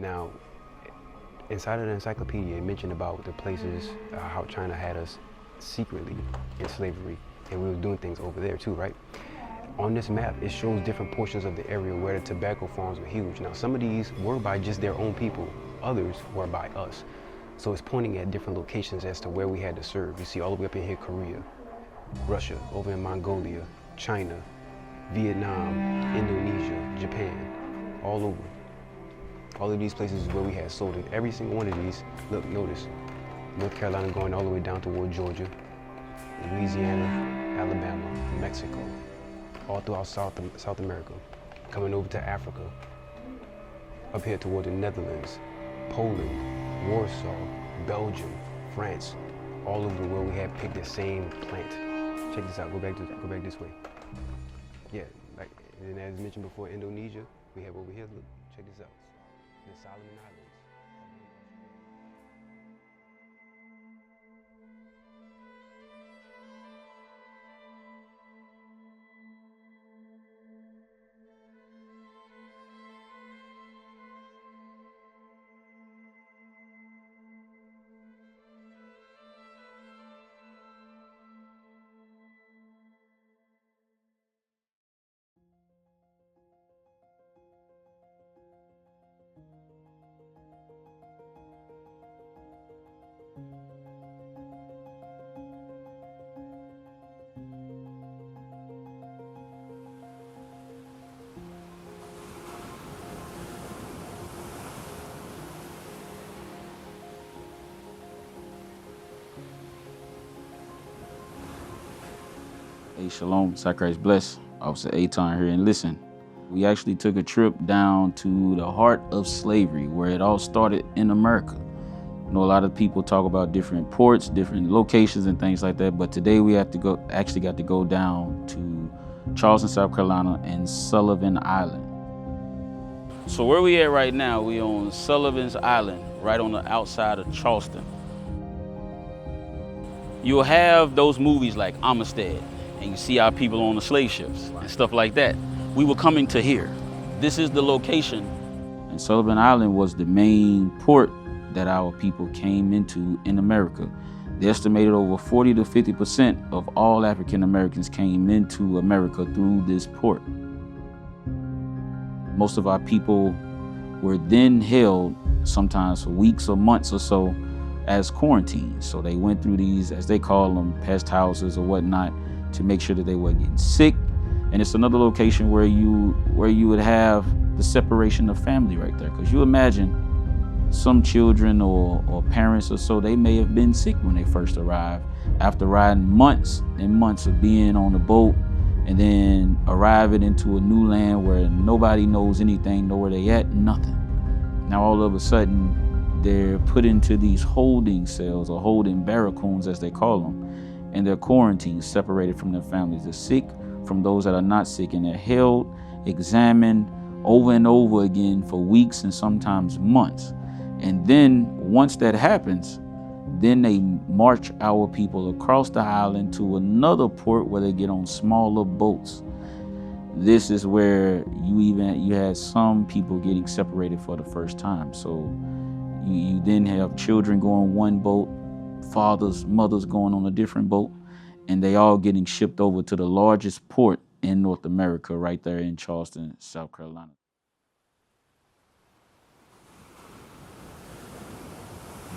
Now, inside of the encyclopedia, it mentioned about the places, how China had us secretly in slavery, and we were doing things over there too, right? On this map, it shows different portions of the area where the tobacco farms were huge. Now, some of these were by just their own people, others were by us. So it's pointing at different locations as to where we had to serve. You see all the way up in here, Korea, Russia, over in Mongolia, China, Vietnam, Indonesia, Japan, all over. All of these places is where we had sold it. Every single one of these, look, notice, North Carolina going all the way down toward Georgia, Louisiana, Alabama, Mexico, all throughout South America, coming over to Africa, up here toward the Netherlands, Poland, Warsaw, Belgium, France, all over where we had picked the same plant. Check this out, go back this way. Yeah, like, and as mentioned before, Indonesia, we have over here, look, check this out. The Sullivan Islands. Hey, shalom, Sacrifice bless. Officer Aton here, and listen, we actually took a trip down to the heart of slavery, where it all started in America. You know, a lot of people talk about different ports, different locations and things like that, but today we got to go down to Charleston, South Carolina, and Sullivan Island. So where we at right now, we on Sullivan's Island, right on the outside of Charleston. You'll have those movies like Amistad, and you see our people on the slave ships and stuff like that. We were coming to here. This is the location. And Sullivan Island was the main port that our people came into in America. They estimated over 40 to 50% of all African Americans came into America through this port. Most of our people were then held, sometimes for weeks or months or so, as quarantines. So they went through these, as they call them, pest houses or whatnot, to make sure that they weren't getting sick. And it's another location where you would have the separation of family right there. Because you imagine some children or parents or so, they may have been sick when they first arrived, after riding months and months of being on the boat, and then arriving into a new land where nobody knows anything, know where they at, nothing. Now all of a sudden, they're put into these holding cells, or holding barracoons as they call them, and they're quarantined, separated from their families. They're sick from those that are not sick, and they're held, examined over and over again for weeks and sometimes months. And then once that happens, then they march our people across the island to another port where they get on smaller boats. This is where you had some people getting separated for the first time. So you then have children going one boat, fathers, mothers going on a different boat, and they all getting shipped over to the largest port in North America, right there in Charleston, South Carolina.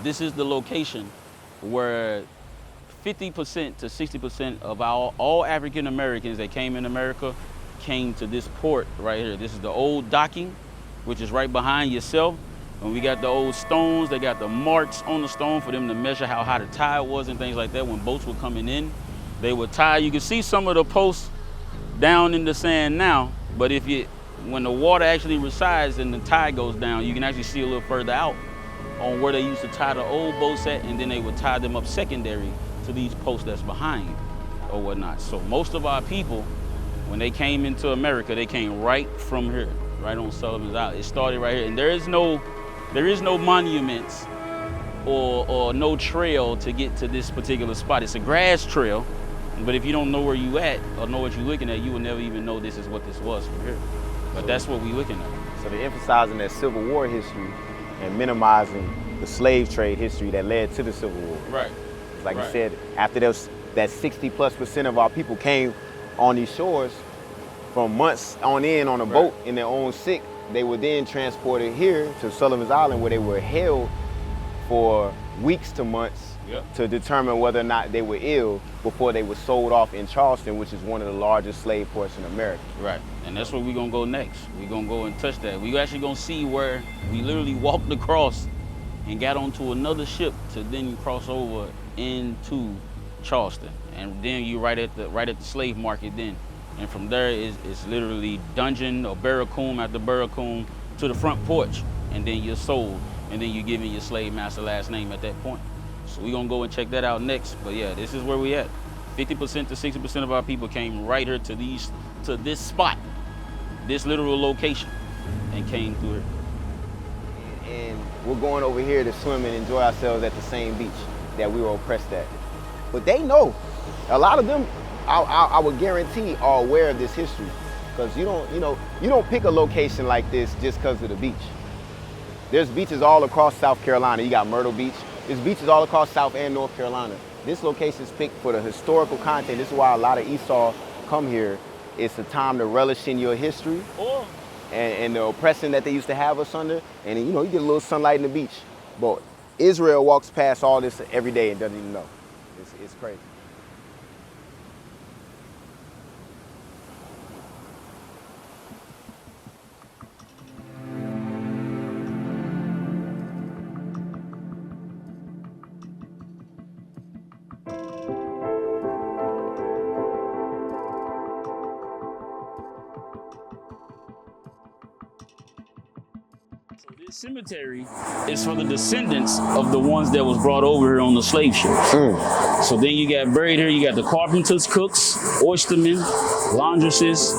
This is the location where 50% to 60% of all African Americans that came in America came to this port right here. This is the old docking, which is right behind yourself. And we got the old stones, they got the marks on the stone for them to measure how high the tide was and things like that. When boats were coming in, they would tie. You can see some of the posts down in the sand now, but when the water actually resides and the tide goes down, you can actually see a little further out on where they used to tie the old boats at, and then they would tie them up secondary to these posts that's behind or whatnot. So most of our people, when they came into America, they came right from here, right on Sullivan's Island. It started right here, and there is no monuments or no trail to get to this particular spot. It's a grass trail, but if you don't know where you at or know what you're looking at, you will never even know this is what this was from here. But that's what we're looking at. So they're emphasizing that Civil War history and minimizing the slave trade history that led to the Civil War. Right. Like you said, after that 60+% of our people came on these shores from months on in on a boat in their own sick, they were then transported here to Sullivan's Island, where they were held for weeks to months to determine whether or not they were ill before they were sold off in Charleston, which is one of the largest slave ports in America. Right, and that's where we're gonna go next. We're gonna go and touch that. We actually gonna see where we literally walked across and got onto another ship to then cross over into Charleston. And then you right at the slave market then. And from there it's literally dungeon or barracoon after barracoon to the front porch, and then you're sold, and then you're giving your slave master last name at that point. So we're gonna go and check that out next. But yeah, this is where we at. 50% to 60% of our people came right here to this spot, this literal location, and came through it. And we're going over here to swim and enjoy ourselves at the same beach that we were oppressed at. But they know. A lot of them, I would guarantee, are aware of this history, because you don't pick a location like this just because of the beach. There's beaches all across South Carolina. You got Myrtle Beach. There's beaches all across South and North Carolina. This location is picked for the historical content. This is why a lot of Esau come here. It's a time to relish in your history and the oppression that they used to have us under. And you get a little sunlight in the beach. But Israel walks past all this every day and doesn't even know. It's crazy. This cemetery is for the descendants of the ones that was brought over here on the slave ships. So then you got buried here, you got the carpenters, cooks, oystermen, laundresses,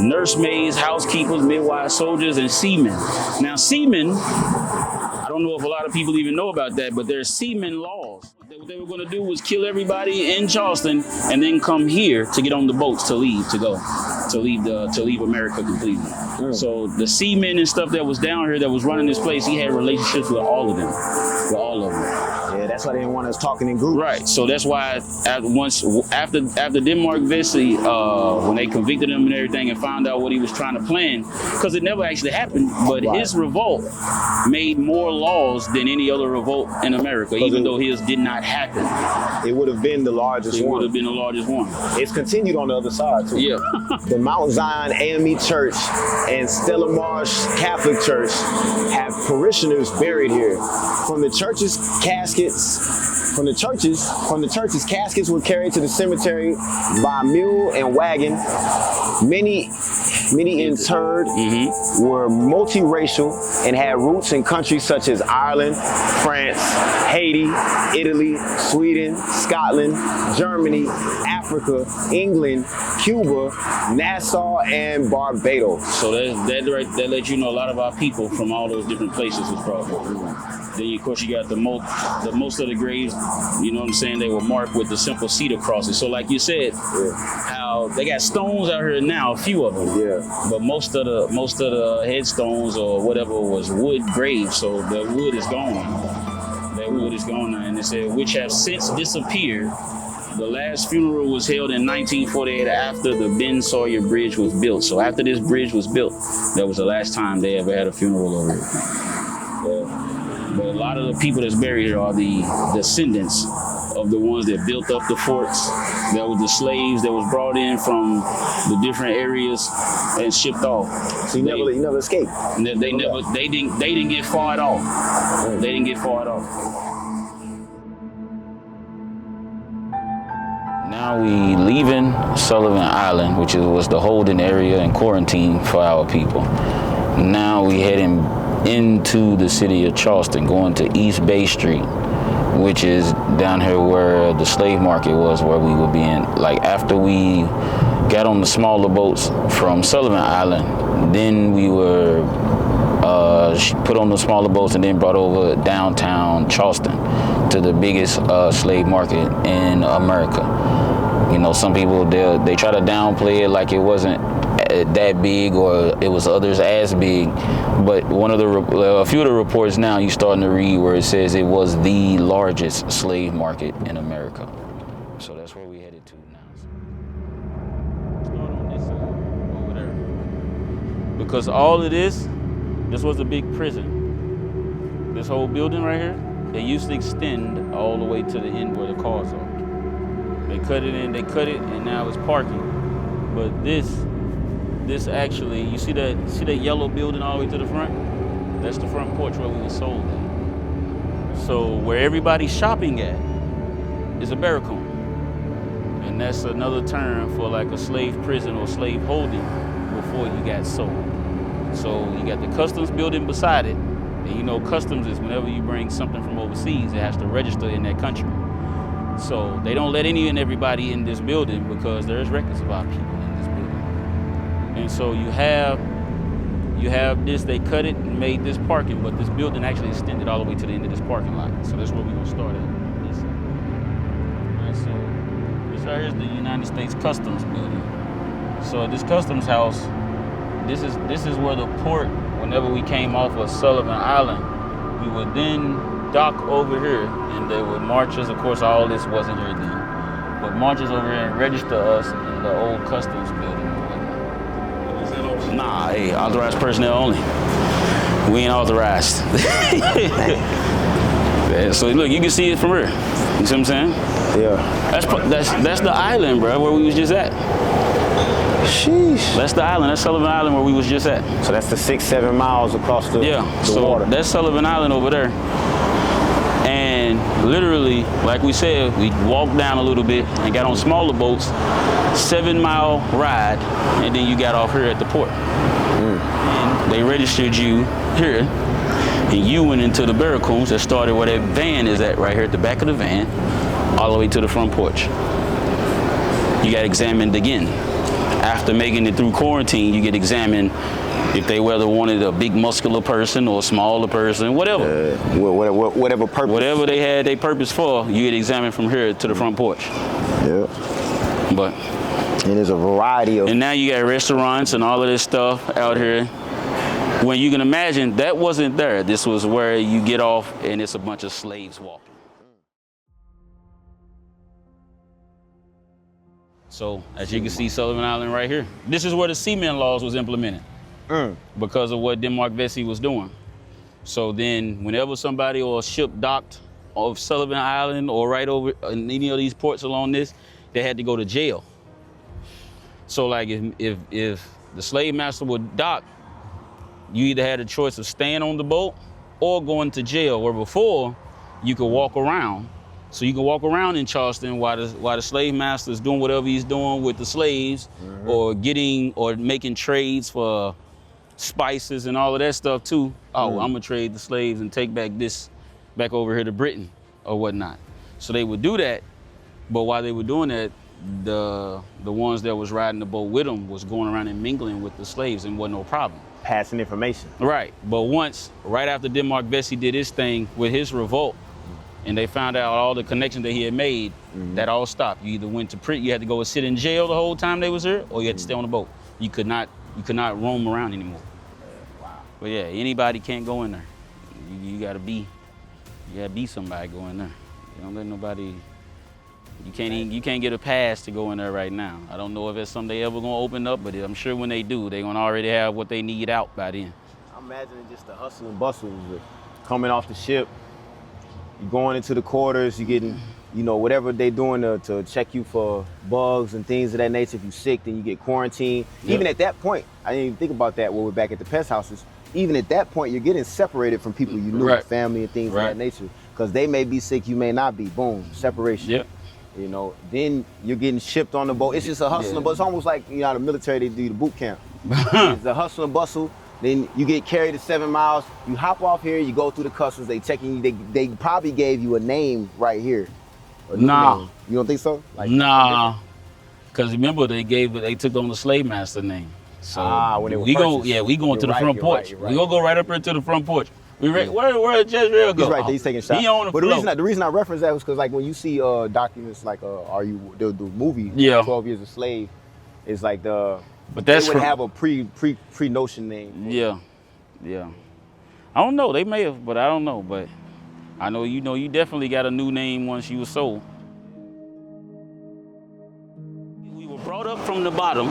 nursemaids, housekeepers, midwives, soldiers, and seamen. Now seamen, I don't know if a lot of people even know about that, but there's seamen laws. What they were going to do was kill everybody in Charleston and then come here to get on the boats to leave America completely. So the seamen and stuff that was down here that was running this place, he had relationships with all of them. Yeah, that's why they didn't want us talking in groups. Right. So that's why after Denmark Vesey, when they convicted him and everything and found out what he was trying to plan, because it never actually happened, but his revolt made more laws than any other revolt in America, even though his did not happen. It would have been the largest one. It would have been the largest one. It's continued on the other side too. Yeah. The Mount Zion AME Church and Stella Marsh Catholic Church have parishioners buried here. From the church's caskets were carried to the cemetery by mule and wagon. Many interred were multiracial and had roots in countries such as Ireland, France, Haiti, Italy, Sweden, Scotland, Germany, Africa, England, Cuba, Nassau, and Barbados. So that lets you know a lot of our people from all those different places was brought here. Then of course you got the most of the graves, you know what I'm saying, they were marked with the simple cedar crosses. So like you said, how they got stones out here now, a few of them. Yeah. But most of the headstones or whatever was wood graves, so the wood is gone. That wood is gone now. And it said, which have since disappeared. The last funeral was held in 1948 after the Ben Sawyer Bridge was built. So after this bridge was built, that was the last time they ever had a funeral over it. But a lot of the people that's buried here are the descendants of the ones that built up the forts. That was the slaves that was brought in from the different areas and shipped off. So you never escaped. They didn't get far at all. They didn't get far at all. Now we leaving Sullivan Island, which was the holding area and quarantine for our people. Now we heading into the city of Charleston, going to East Bay Street, which is down here where the slave market was, where we would be in. Like after we got on the smaller boats from Sullivan Island, then we were put on the smaller boats and then brought over downtown Charleston to the biggest slave market in America. You know, some people, they try to downplay it like it wasn't that big, or it was others as big. But a few of the reports now you starting to read where it says it was the largest slave market in America. So that's where we headed to now. What's going on this side over there? Because all of this was a big prison. This whole building right here, they used to extend all the way to the end where the cars are. They cut it, and now it's parking. But this actually, you see that yellow building all the way to the front? That's the front porch where we were sold at. So where everybody's shopping at is a barracoon. And that's another term for like a slave prison or slave holding before you got sold. So you got the customs building beside it. And you know customs is whenever you bring something from overseas, it has to register in that country. So they don't let any and everybody in this building because there's records of our people in this building. And so you have this, they cut it and made this parking, but this building actually extended all the way to the end of this parking lot. So that's where we're gonna start at. This side. And so this right here is the United States Customs building. So at this customs house, this is where the port, whenever we came off of Sullivan Island, we would then dock over here, and they would march us. Of course, all this wasn't here then, but march us over here and register us in the old customs building. Nah, hey, authorized personnel only. We ain't authorized. So look, you can see it from here. You see what I'm saying? Yeah. That's the island, bro, where we was just at. Sheesh. That's the island. That's Sullivan Island where we was just at. So that's the 6-7 miles across the water. That's Sullivan Island over there. And literally, like we said, we walked down a little bit and got on smaller boats, 7-mile ride, and then you got off here at the port. And they registered you here, and you went into the barracoons that started where that van is at, right here at the back of the van, all the way to the front porch. You got examined again. After making it through quarantine, you get examined if they whether wanted a big muscular person or a smaller person, whatever. Whatever purpose. Whatever they had their purpose for, you get examined from here to the front porch. Yeah. But. And there's a variety of. And now you got restaurants and all of this stuff out here. When you can imagine, that wasn't there. This was where you get off and it's a bunch of slaves walking. So, as you can see, Sullivan Island right here. This is where the seaman laws was implemented because of what Denmark Vesey was doing. So then, whenever somebody or a ship docked off Sullivan Island or right over in any of these ports along this, they had to go to jail. So, like, if the slave master would dock, you either had a choice of staying on the boat or going to jail, where before you could walk around. So you can walk around in Charleston while the slave master is doing whatever he's doing with the slaves, or making trades for spices and all of that stuff too. Oh, I'm gonna trade the slaves and take back over here to Britain or whatnot. So they would do that, but while they were doing that, the ones that was riding the boat with them was going around and mingling with the slaves, and wasn't no problem. Passing information. Right, but right after Denmark Vesey did his thing with his revolt, and they found out all the connections that he had made, that all stopped. You either went to prison, you had to go and sit in jail the whole time they was here, or you had to stay on the boat. You could not roam around anymore. Wow. But yeah, anybody can't go in there. You gotta be somebody go in there. You don't let nobody. You can't get a pass to go in there right now. I don't know if it's something they ever gonna open up, but I'm sure when they do, they're gonna already have what they need out by then. I'm imagining just the hustle and bustle of coming off the ship. You going into the quarters, you getting, whatever they doing to check you for bugs and things of that nature. If you're sick, then you get quarantined. Yep. Even at that point, I didn't even think about that when we're back at the pest houses. Even at that point, you're getting separated from people you knew, family and things of that nature. Because they may be sick, you may not be. Boom, separation. Yep. Then you're getting shipped on the boat. It's just a hustle and bustle. It's almost like, the military, they do the boot camp. It's the hustle and bustle. Then you get carried to 7 miles. You hop off here. You go through the customs. They checking you. They probably gave you a name right here. Nah. Name. You don't think so? Nah. Because remember they took on the slave master name. So when they were we going to the front porch. Right. We gonna go right up here to the front porch. Where Jezreel go? He's right there. He's taking shots. He on the but floor. the reason I reference that was because like when you see documents like the movie 12 Years a Slave, it's like But that's they would from, have a pre notion name. yeah, yeah. I don't know. They may have, but I don't know. But I know you definitely got a new name once you were sold. We were brought up from the bottom,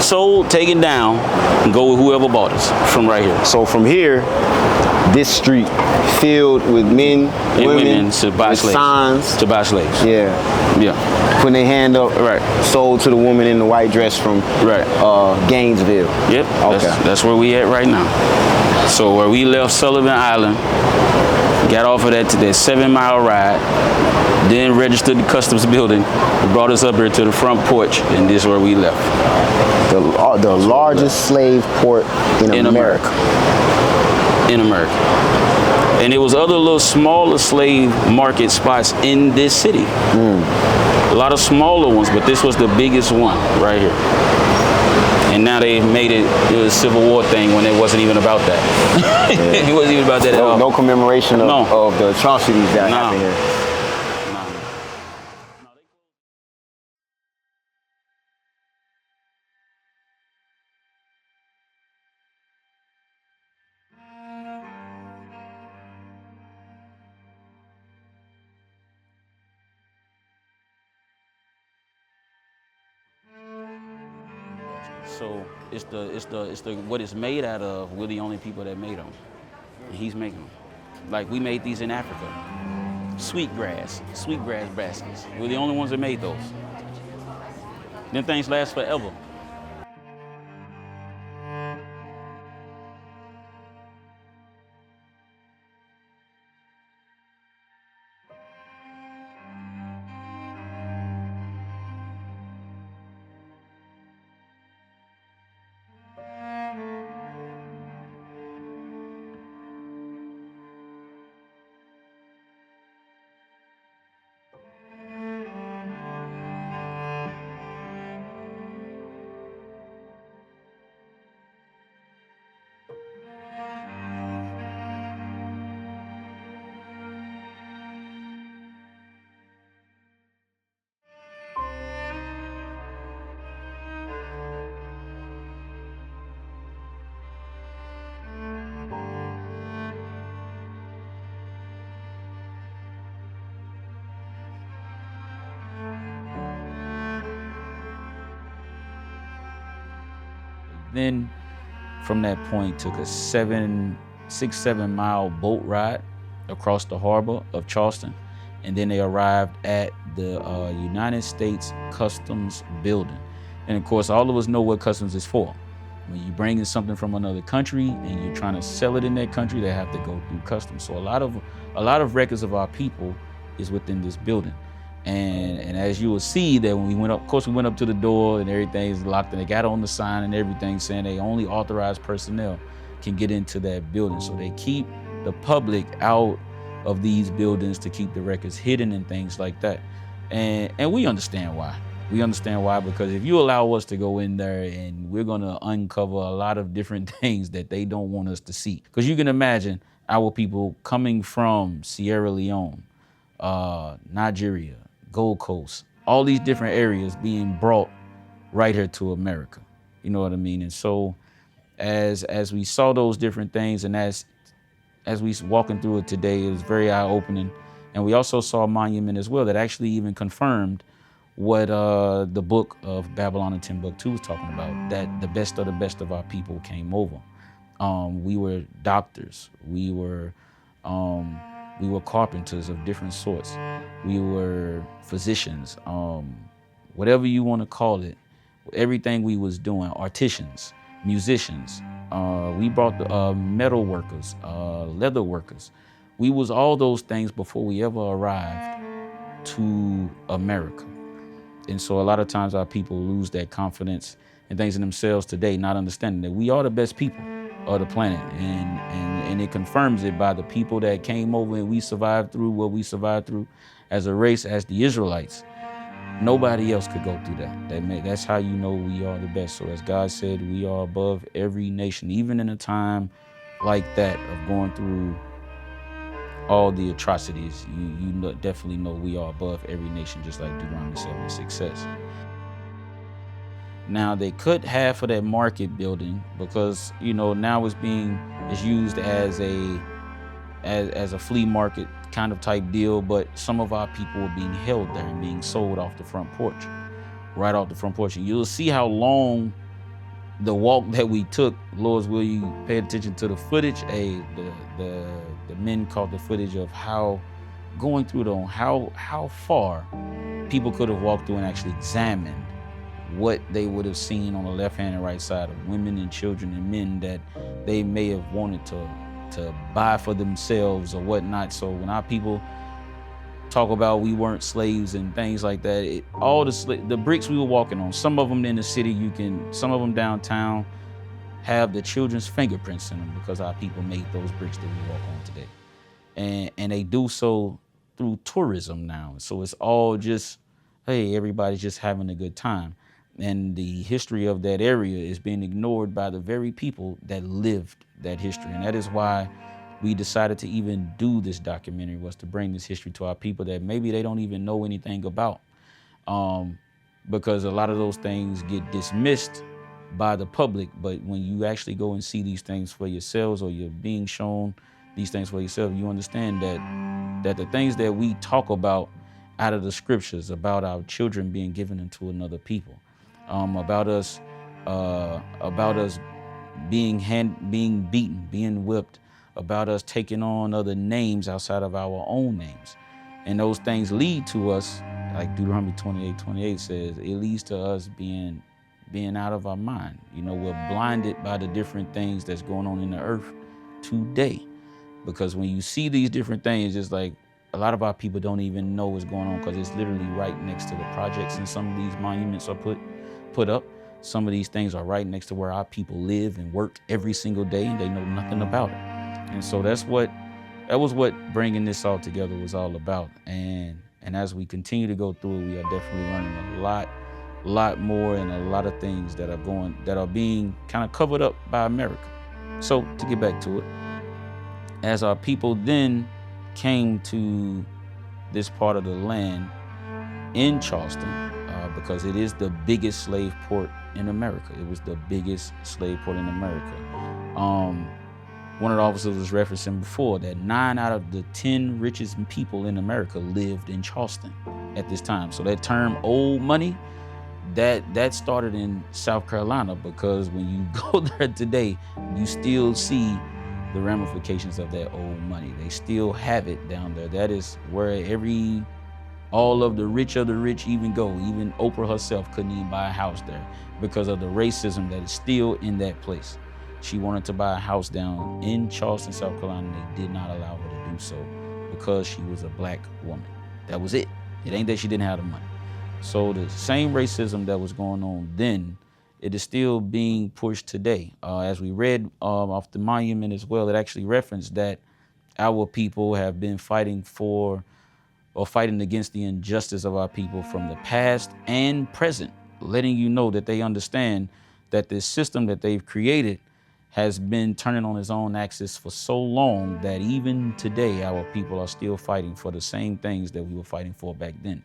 sold, taken down, and go with whoever bought us from right here. So from here, this street filled with men, And women to buy with slaves. signs. To buy slaves. Yeah. Yeah. Putting their hand up. Right. Sold to the woman in the white dress from Right. Gainesville. Yep. Okay. That's where we at right now. So where we left Sullivan Island, got off of that 7-mile ride, then registered the customs building, brought us up here to the front porch, and this is where we left. The largest slave port in America. In America. And it was other little smaller slave market spots in this city. A lot of smaller ones, but this was the biggest one right here. And now they made it a Civil War thing when it wasn't even about that. It wasn't even about that at all. No commemoration of the atrocities that happened here. So it's the what it's made out of. We're the only people that made them, and he's making them. Like we made these in Africa, sweetgrass baskets. We're the only ones that made those. Them things last forever. Then from that point took a 6-7 mile boat ride across the harbor of Charleston, and then they arrived at the United States Customs building. And of course, all of us know what customs is for. When you bring in something from another country and you're trying to sell it in that country, they have to go through customs. So a lot of records of our people is within this building. And as you will see that when we went up, of course we went up to the door and everything's locked, and they got on the sign and everything saying they only authorized personnel can get into that building. So they keep the public out of these buildings to keep the records hidden and things like that. And we understand why. We understand why, because if you allow us to go in there, and we're gonna uncover a lot of different things that they don't want us to see. Because you can imagine our people coming from Sierra Leone, Nigeria, Gold Coast, all these different areas being brought right here to America. You know what I mean? And so as we saw those different things, and as we walking through it today, it was very eye-opening. And we also saw a monument as well that actually even confirmed what the book of Babylon and Timbuktu was talking about, that the best of our people came over. We were doctors. We were carpenters of different sorts. We were physicians, whatever you want to call it. Everything we was doing, artisans, musicians. We brought the metal workers, leather workers. We was all those things before we ever arrived to America. And so a lot of times our people lose that confidence and things in themselves today, not understanding that we are the best people of the planet. And it confirms it by the people that came over and we survived through what we survived through as a race, as the Israelites. Nobody else could go through that. That's how you know we are the best. So as God said, we are above every nation, even in a time like that of going through all the atrocities. You definitely know we are above every nation, just like Deuteronomy 7:6 says. Now they cut half of that market building because, you know, now it's used as a flea market kind of type deal, but some of our people were being held there and being sold off the front porch, right off the front porch. And you'll see how long the walk that we took. Lord's will, you pay attention to the footage. The men caught the footage of how going through how far people could have walked through and actually examined what they would have seen on the left hand and right side of women and children and men that they may have wanted to buy for themselves or whatnot. So when our people talk about we weren't slaves and things like that, all the bricks we were walking on, some of them in the city, some of them downtown have the children's fingerprints in them because our people made those bricks that we walk on today. And they do so through tourism now. So it's all just, hey, everybody's just having a good time. And the history of that area is being ignored by the very people that lived that history. And that is why we decided to even do this documentary, was to bring this history to our people that maybe they don't even know anything about. Because a lot of those things get dismissed by the public, but when you actually go and see these things for yourselves, or you're being shown these things for yourself, you understand that the things that we talk about out of the scriptures, about our children being given into another people, about us being beaten, being whipped, about us taking on other names outside of our own names. And those things lead to us, like Deuteronomy 28:28 says, it leads to us being out of our mind. You know, we're blinded by the different things that's going on in the earth today. Because when you see these different things, it's like a lot of our people don't even know what's going on because it's literally right next to the projects, and some of these monuments are put up. Some of these things are right next to where our people live and work every single day, and they know nothing about it. And so that was what bringing this all together was all about. And as we continue to go through it, we are definitely learning a lot more, and a lot of things that are being kind of covered up by America. So to get back to it, as our people then came to this part of the land in Charleston, because it is the biggest slave port in America. It was the biggest slave port in America. One of the officers was referencing before that 9 out of the 10 richest people in America lived in Charleston at this time. So that term old money, that started in South Carolina, because when you go there today, you still see the ramifications of that old money. They still have it down there. That is where all of the rich even go. Even Oprah herself couldn't even buy a house there because of the racism that is still in that place. She wanted to buy a house down in Charleston, South Carolina, and they did not allow her to do so because she was a black woman. That was it. It ain't that she didn't have the money. So the same racism that was going on then, it is still being pushed today. As we read off the monument as well, it actually referenced that our people have been fighting against the injustice of our people from the past and present, letting you know that they understand that this system that they've created has been turning on its own axis for so long that even today our people are still fighting for the same things that we were fighting for back then.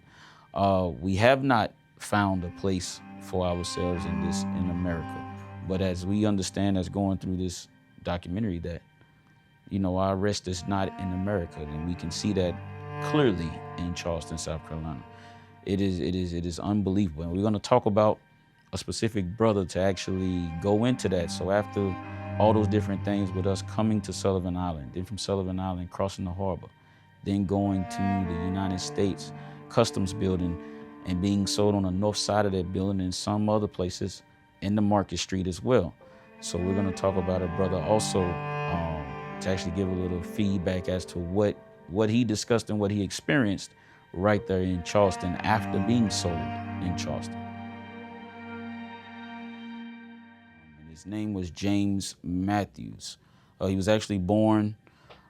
We have not found a place for ourselves in America. But as we understand, as going through this documentary, that, you know, our rest is not in America, and we can see that clearly in Charleston, South Carolina. It is unbelievable. And we're going to talk about a specific brother to actually go into that. So after all those different things with us coming to Sullivan Island, then from Sullivan Island crossing the harbor, then going to the United States Customs building and being sold on the north side of that building and some other places in the Market Street as well. So we're going to talk about a brother also to actually give a little feedback as to what he discussed and what he experienced right there in Charleston after being sold in Charleston. His name was James Matthews. He was actually born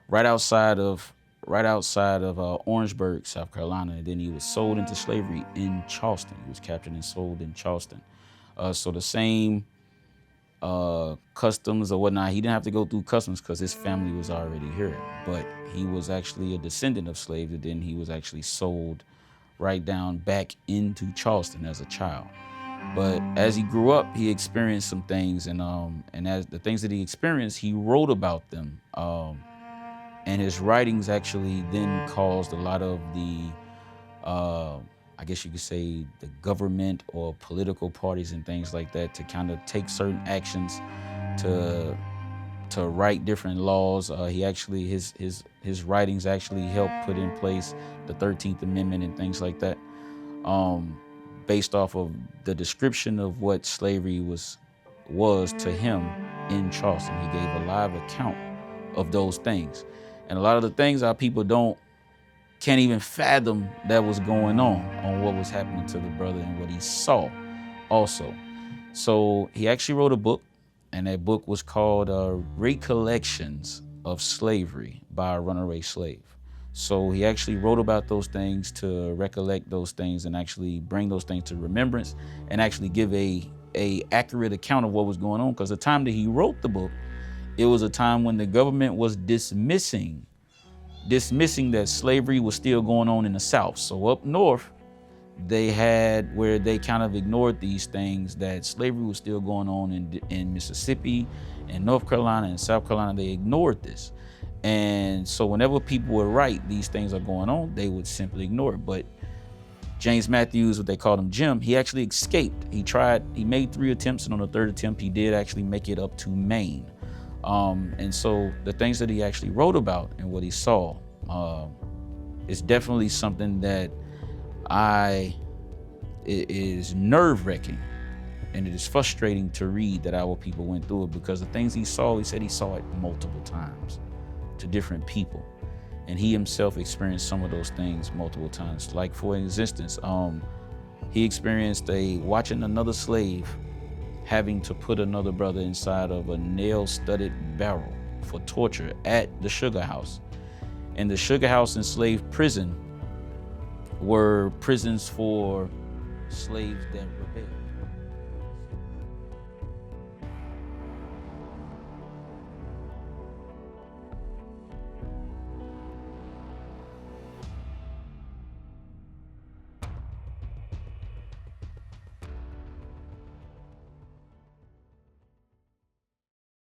right outside of Orangeburg, South Carolina, and then he was sold into slavery in Charleston. He was captured and sold in Charleston. So the same customs or whatnot, he didn't have to go through customs because his family was already here. But he was actually a descendant of slaves, and then he was actually sold right down back into Charleston as a child. But as he grew up, he experienced some things, and as the things that he experienced, he wrote about them. And his writings actually then caused a lot of the, I guess you could say, the government or political parties and things like that to kind of take certain actions to write different laws. He actually, his writings actually helped put in place the 13th Amendment and things like that, based off of the description of what slavery was to him in Charleston. He gave a live account of those things. And a lot of the things our people can't even fathom that was going on what was happening to the brother and what he saw also. So he actually wrote a book, and that book was called Recollections of Slavery by a Runaway Slave. So he actually wrote about those things to recollect those things and actually bring those things to remembrance and actually give a accurate account of what was going on. Because the time that he wrote the book, it was a time when the government was dismissing that slavery was still going on in the South. So up north, they had where they kind of ignored these things, that slavery was still going on in Mississippi and North Carolina and South Carolina. They ignored this. And so whenever people would write these things are going on, they would simply ignore it. But James Matthews, what they called him Jim, he actually escaped. He made 3 attempts, and on the 3rd attempt, he did actually make it up to Maine. And so the things that he actually wrote about and what he saw is definitely something that it is nerve-wracking, and it is frustrating to read that our people went through it, because the things he saw, he said he saw it multiple times to different people. And he himself experienced some of those things multiple times. Like, for instance, he experienced watching another slave having to put another brother inside of a nail-studded barrel for torture at the Sugar House. And the Sugar House and slave prison were prisons for slaves that rebelled.